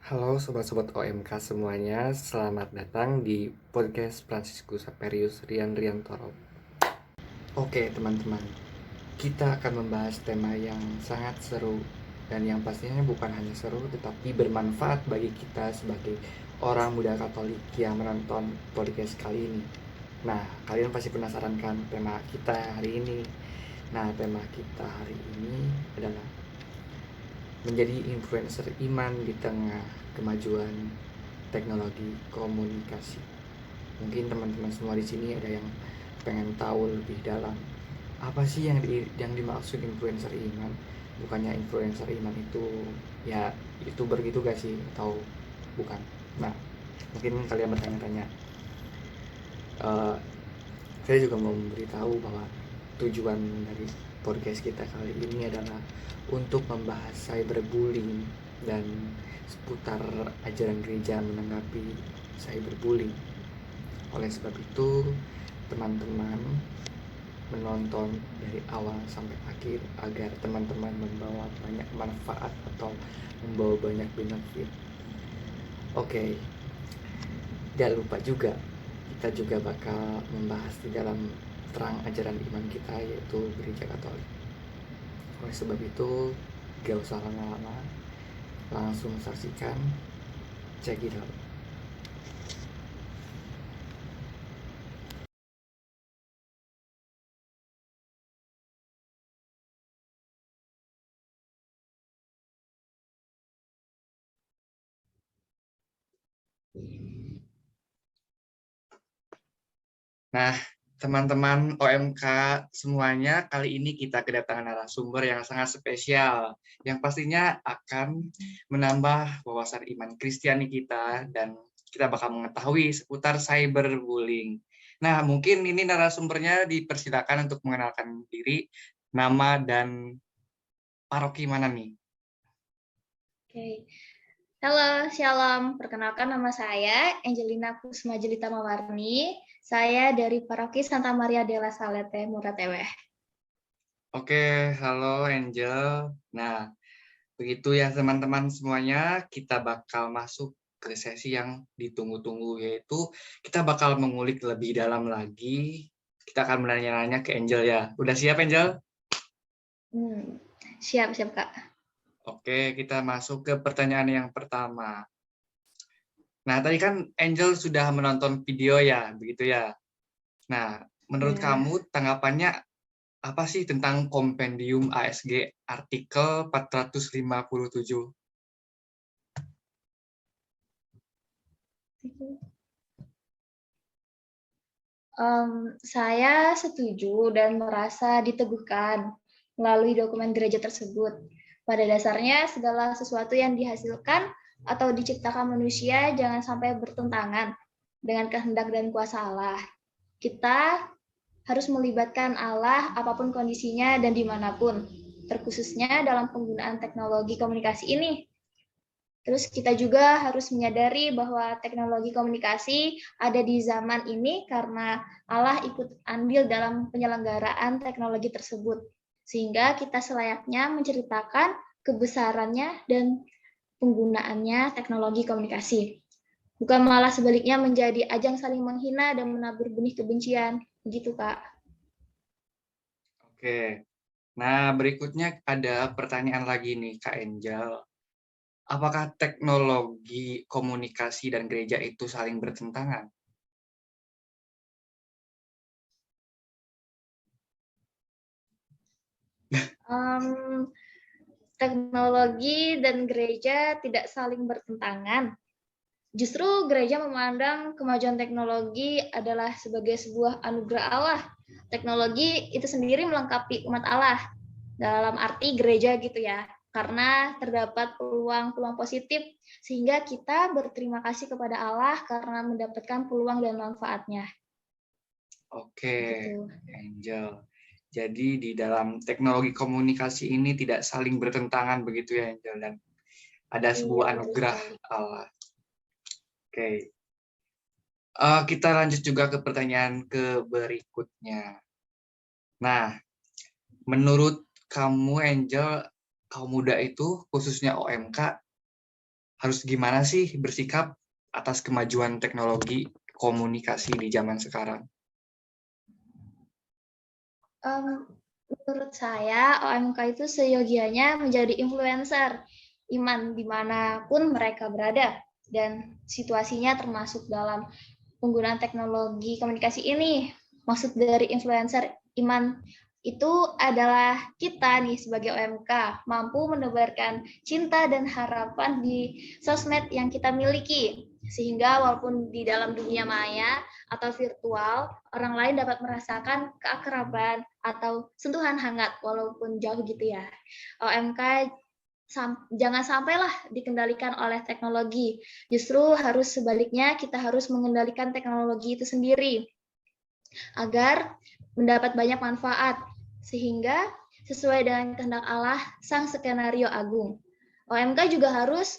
Halo sobat-sobat OMK semuanya, selamat datang di podcast Franciscus Saperius Rian Riantoro. Oke teman-teman, kita akan membahas tema yang sangat seru dan yang pastinya bukan hanya seru tetapi bermanfaat bagi kita sebagai orang muda Katolik yang menonton podcast kali ini. Nah, kalian pasti penasaran kan tema kita hari ini? Nah, tema kita hari ini adalah menjadi influencer iman di tengah kemajuan teknologi komunikasi. Mungkin teman-teman semua di sini ada yang pengen tahu lebih dalam apa sih yang dimaksud influencer iman. Bukannya influencer iman itu ya youtuber gitu gak sih, atau bukan? Nah, mungkin kalian bertanya-tanya. Eh, saya juga mau memberitahu bahwa tujuan dari podcast kita kali ini adalah untuk membahas cyberbullying dan seputar ajaran gereja menanggapi cyberbullying. Oleh sebab itu, teman-teman menonton dari awal sampai akhir agar teman-teman membawa banyak manfaat atau membawa banyak benefit. Oke, jangan lupa juga kita juga bakal membahas di dalam terang ajaran iman kita, yaitu gereja Katolik. Oleh sebab itu, gak usah lama-lama, langsung saksikan. Check it out. Nah, teman-teman OMK semuanya, kali ini kita kedatangan narasumber yang sangat spesial, yang pastinya akan menambah wawasan iman Kristiani kita, dan kita bakal mengetahui seputar cyberbullying. Nah, mungkin ini narasumbernya dipersilakan untuk mengenalkan diri, nama, dan paroki mana nih? Oke. Halo, Shalom. Perkenalkan nama saya Angelina Kusma Jelita Mawarni. Saya dari Paroki Santa Maria della Salete, Murateweh. Oke, halo Angel. Nah, begitu ya teman-teman semuanya, kita bakal masuk ke sesi yang ditunggu-tunggu, yaitu kita bakal mengulik lebih dalam lagi. Kita akan menanya-nanya ke Angel ya. Udah siap Angel? Siap, siap, Kak. Oke, kita masuk ke pertanyaan yang pertama. Nah, tadi kan Angel sudah menonton video ya, begitu ya. Nah, menurut Ya. kamu tanggapannya apa sih tentang kompendium ASG artikel 457? Saya setuju dan merasa diteguhkan melalui dokumen gereja tersebut. Pada dasarnya, segala sesuatu yang dihasilkan atau diciptakan manusia jangan sampai bertentangan dengan kehendak dan kuasa Allah. Kita harus melibatkan Allah apapun kondisinya dan dimanapun, terkhususnya dalam penggunaan teknologi komunikasi ini. Terus kita juga harus menyadari bahwa teknologi komunikasi ada di zaman ini karena Allah ikut andil dalam penyelenggaraan teknologi tersebut. Sehingga kita selayaknya menceritakan kebesarannya dan penggunaannya teknologi komunikasi. Bukan malah sebaliknya menjadi ajang saling menghina dan menabur benih kebencian. Begitu, Kak. Oke. Nah, berikutnya ada pertanyaan lagi nih, Kak Angel. Apakah teknologi komunikasi dan gereja itu saling bertentangan? Um, Teknologi dan gereja tidak saling bertentangan. Justru gereja memandang kemajuan teknologi adalah sebagai sebuah anugerah Allah. Teknologi itu sendiri melengkapi umat Allah dalam arti gereja gitu ya. Karena terdapat peluang-peluang positif sehingga kita berterima kasih kepada Allah karena mendapatkan peluang dan manfaatnya. Oke, Gitu. Angel. Jadi di dalam teknologi komunikasi ini tidak saling bertentangan begitu ya, Angel, dan ada Iya, sebuah betul anugerah sekali. Allah. Oke. Kita lanjut juga ke pertanyaan ke berikutnya. Nah, menurut kamu, Angel, kaum muda itu khususnya OMK harus gimana sih bersikap atas kemajuan teknologi komunikasi di zaman sekarang? Menurut saya, OMK itu seyogianya menjadi influencer iman dimanapun mereka berada, dan situasinya termasuk dalam penggunaan teknologi komunikasi ini. Maksud dari influencer iman itu adalah kita nih sebagai OMK mampu menebarkan cinta dan harapan di sosmed yang kita miliki, sehingga walaupun di dalam dunia maya atau virtual, orang lain dapat merasakan keakraban atau sentuhan hangat walaupun jauh gitu ya. OMK jangan sampailah dikendalikan oleh teknologi. Justru harus sebaliknya, kita harus mengendalikan teknologi itu sendiri agar mendapat banyak manfaat, sehingga sesuai dengan kehendak Allah, sang skenario agung. OMK juga harus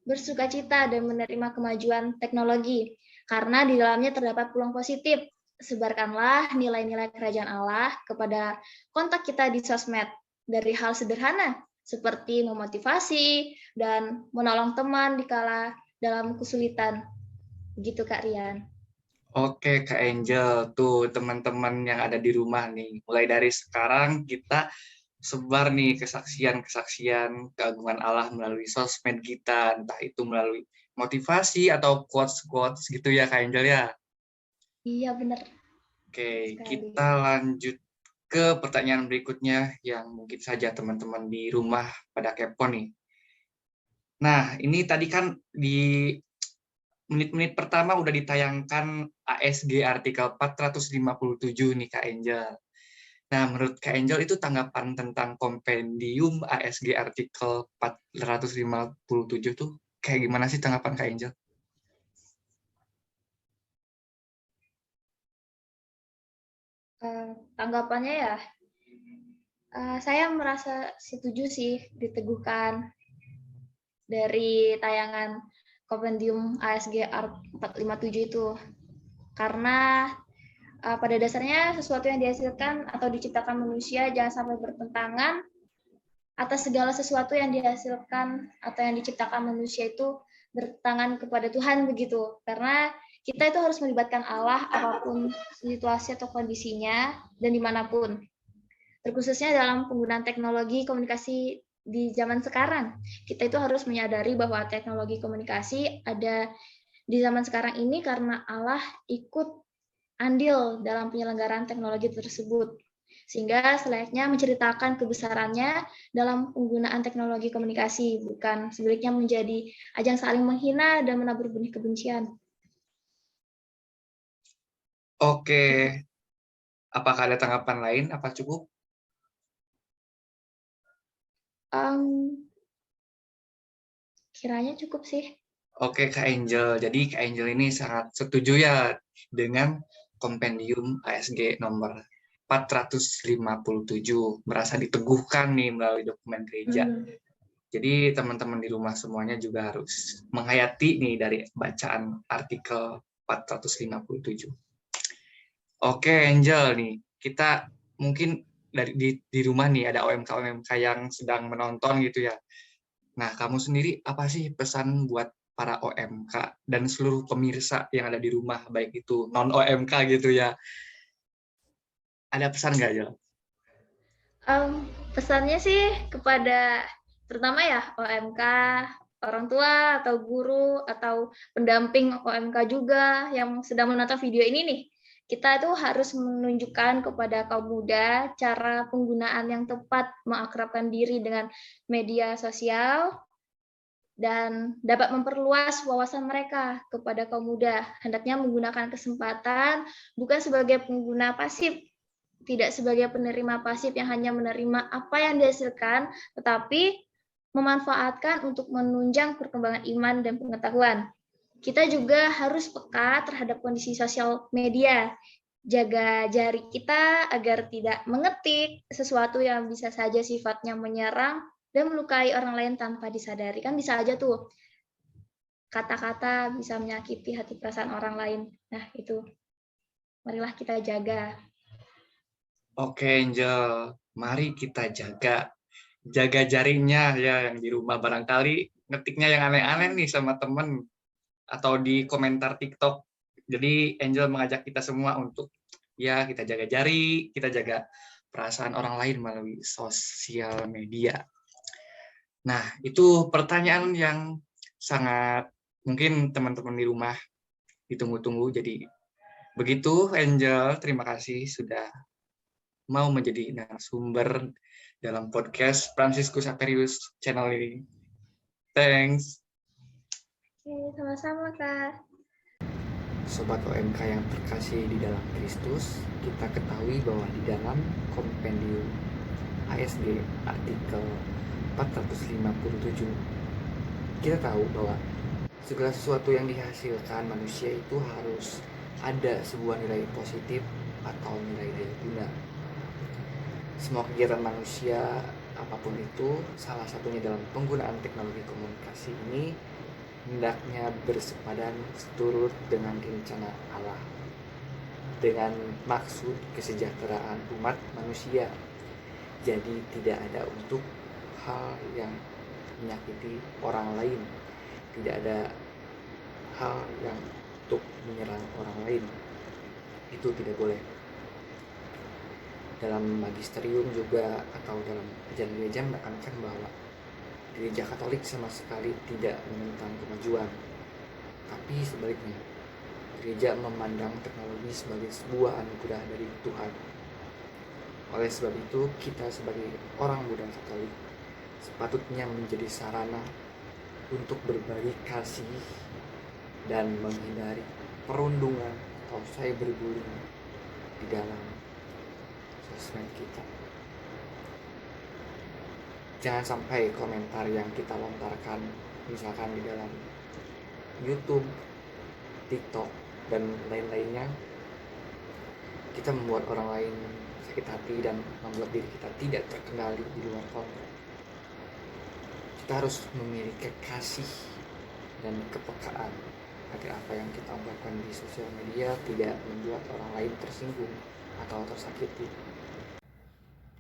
bersukacita dan menerima kemajuan teknologi, karena di dalamnya terdapat peluang positif. Sebarkanlah nilai-nilai kerajaan Allah kepada kontak kita di sosmed, dari hal sederhana seperti memotivasi dan menolong teman dikala dalam kesulitan. Begitu Kak Rian. Oke, Kak Angel, tuh teman-teman yang ada di rumah nih. Mulai dari sekarang kita sebar nih kesaksian-kesaksian keagungan Allah melalui sosmed kita, entah itu melalui motivasi atau quotes-quotes gitu ya, Kak Angel ya. Iya benar Oke, sekali. kita lanjut ke pertanyaan berikutnya yang mungkin saja teman-teman di rumah pada kepo nih. Nah, ini tadi kan di menit-menit pertama udah ditayangkan ASG artikel 457 nih Kak Angel. Nah, menurut Kak Angel itu tanggapan tentang kompendium ASG artikel 457 tuh kayak gimana sih tanggapan Kak Angel? Tanggapannya ya, saya merasa setuju sih diteguhkan dari tayangan Kompendium ASG 457 itu, karena pada dasarnya sesuatu yang dihasilkan atau diciptakan manusia jangan sampai bertentangan atas segala sesuatu yang dihasilkan atau yang diciptakan manusia itu bertangan kepada Tuhan begitu. Karena kita itu harus melibatkan Allah apapun situasi atau kondisinya dan dimanapun. Terkhususnya dalam penggunaan teknologi komunikasi di zaman sekarang. Kita itu harus menyadari bahwa teknologi komunikasi ada di zaman sekarang ini karena Allah ikut andil dalam penyelenggaraan teknologi tersebut. Sehingga selayaknya menceritakan kebesarannya dalam penggunaan teknologi komunikasi, bukan sebaliknya menjadi ajang saling menghina dan menabur benih kebencian. Oke, Gitu. apakah ada tanggapan lain? Apa cukup? Um, Kiranya cukup sih. Oke, Kak Angel. Jadi Kak Angel ini sangat setuju ya dengan kompendium ASG nomor 457. Merasa diteguhkan nih melalui dokumen gereja. Jadi teman-teman di rumah semuanya juga harus menghayati nih dari bacaan artikel 457. Oke, Angel nih. Kita mungkin di rumah nih ada OMK-OMK yang sedang menonton gitu ya. Nah, kamu sendiri apa sih pesan buat para OMK dan seluruh pemirsa yang ada di rumah, baik itu non-OMK gitu ya? Ada pesan nggak, Jel? Pesannya sih kepada terutama ya OMK, orang tua atau guru atau pendamping OMK juga yang sedang menonton video ini nih. Kita itu harus menunjukkan kepada kaum muda cara penggunaan yang tepat mengakrabkan diri dengan media sosial dan dapat memperluas wawasan mereka kepada kaum muda. Hendaknya menggunakan kesempatan bukan sebagai pengguna pasif, tidak sebagai penerima pasif yang hanya menerima apa yang dihasilkan, tetapi memanfaatkan untuk menunjang perkembangan iman dan pengetahuan. Kita juga harus peka terhadap kondisi sosial media. Jaga jari kita agar tidak mengetik sesuatu yang bisa saja sifatnya menyerang dan melukai orang lain tanpa disadari. Kan bisa aja tuh kata-kata bisa menyakiti hati perasaan orang lain. Nah, itu marilah kita jaga. Oke, Angel. Mari kita jaga jarinya ya yang di rumah barangkali ngetiknya yang aneh-aneh nih sama temen atau di komentar TikTok. Jadi Angel mengajak kita semua untuk ya kita jaga jari, kita jaga perasaan orang lain melalui sosial media. Nah, itu pertanyaan yang sangat mungkin teman-teman di rumah ditunggu-tunggu. Jadi begitu Angel, terima kasih sudah mau menjadi narasumber dalam podcast Franciscus Aperius channel ini. Thanks. Oke, sama-sama Kak. Sobat OMK yang terkasih di dalam Kristus, kita ketahui bahwa di dalam kompendium ASG artikel 457, kita tahu bahwa segala sesuatu yang dihasilkan manusia itu harus ada sebuah nilai positif atau nilai daya guna. Semua kegiatan manusia apapun itu, salah satunya dalam penggunaan teknologi komunikasi ini hendaknya bersepadan seturut dengan rencana Allah dengan maksud kesejahteraan umat manusia. Jadi tidak ada untuk hal yang menyakiti orang lain, tidak ada hal yang untuk menyerang orang lain, itu tidak boleh. Dalam magisterium juga atau dalam ajaran gereja menekankan bahwa Gereja Katolik sama sekali tidak menentang kemajuan, tapi sebaliknya, gereja memandang teknologi sebagai sebuah anugerah dari Tuhan. Oleh sebab itu, kita sebagai orang muda Katolik sepatutnya menjadi sarana untuk berbagi kasih dan menghindari perundungan atau cyberbullying di dalam sosmed kita. Jangan sampai komentar yang kita lontarkan misalkan di dalam YouTube, TikTok, dan lain-lainnya, kita membuat orang lain sakit hati dan membuat diri kita tidak terkendali di luar kontrol. Kita harus memiliki kasih dan kepekaan agar apa yang kita ungkapkan di sosial media tidak membuat orang lain tersinggung atau tersakiti.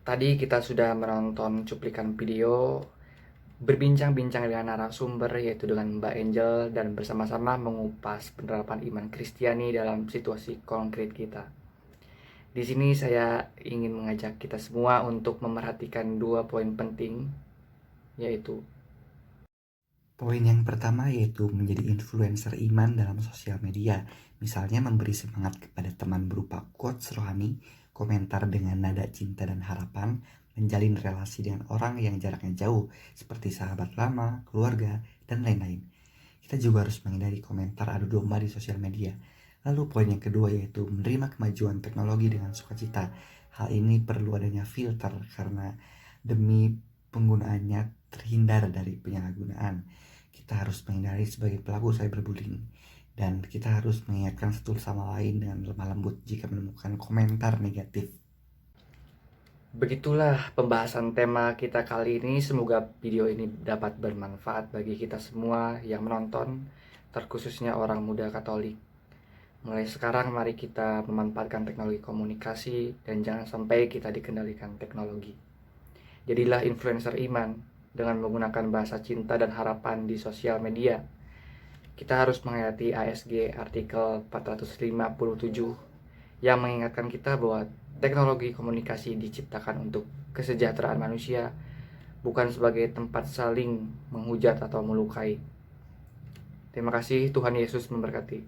Tadi kita sudah menonton cuplikan video berbincang-bincang dengan narasumber yaitu dengan Mbak Angel dan bersama-sama mengupas penerapan iman Kristiani dalam situasi konkret kita. Di sini saya ingin mengajak kita semua untuk memerhatikan 2 poin penting, yaitu poin yang pertama yaitu menjadi influencer iman dalam sosial media, misalnya memberi semangat kepada teman berupa quotes rohani, komentar dengan nada cinta dan harapan, menjalin relasi dengan orang yang jaraknya jauh seperti sahabat lama, keluarga, dan lain-lain. Kita juga harus menghindari komentar adu domba di sosial media. Lalu poin yang kedua yaitu menerima kemajuan teknologi dengan sukacita. Hal ini perlu adanya filter karena demi penggunaannya terhindar dari penyalahgunaan. Kita harus menghindari sebagai pelaku cyberbullying. Dan kita harus mengingatkan satu sama lain dengan lemah lembut jika menemukan komentar negatif. begitulah pembahasan tema kita kali ini. Semoga video ini dapat bermanfaat bagi kita semua yang menonton, terkhususnya orang muda Katolik. Mulai sekarang mari kita memanfaatkan teknologi komunikasi dan jangan sampai kita dikendalikan teknologi. Jadilah influencer iman dengan menggunakan bahasa cinta dan harapan di sosial media. Kita harus menghayati ASG artikel 457 yang mengingatkan kita bahwa teknologi komunikasi diciptakan untuk kesejahteraan manusia, bukan sebagai tempat saling menghujat atau melukai. Terima kasih, Tuhan Yesus memberkati.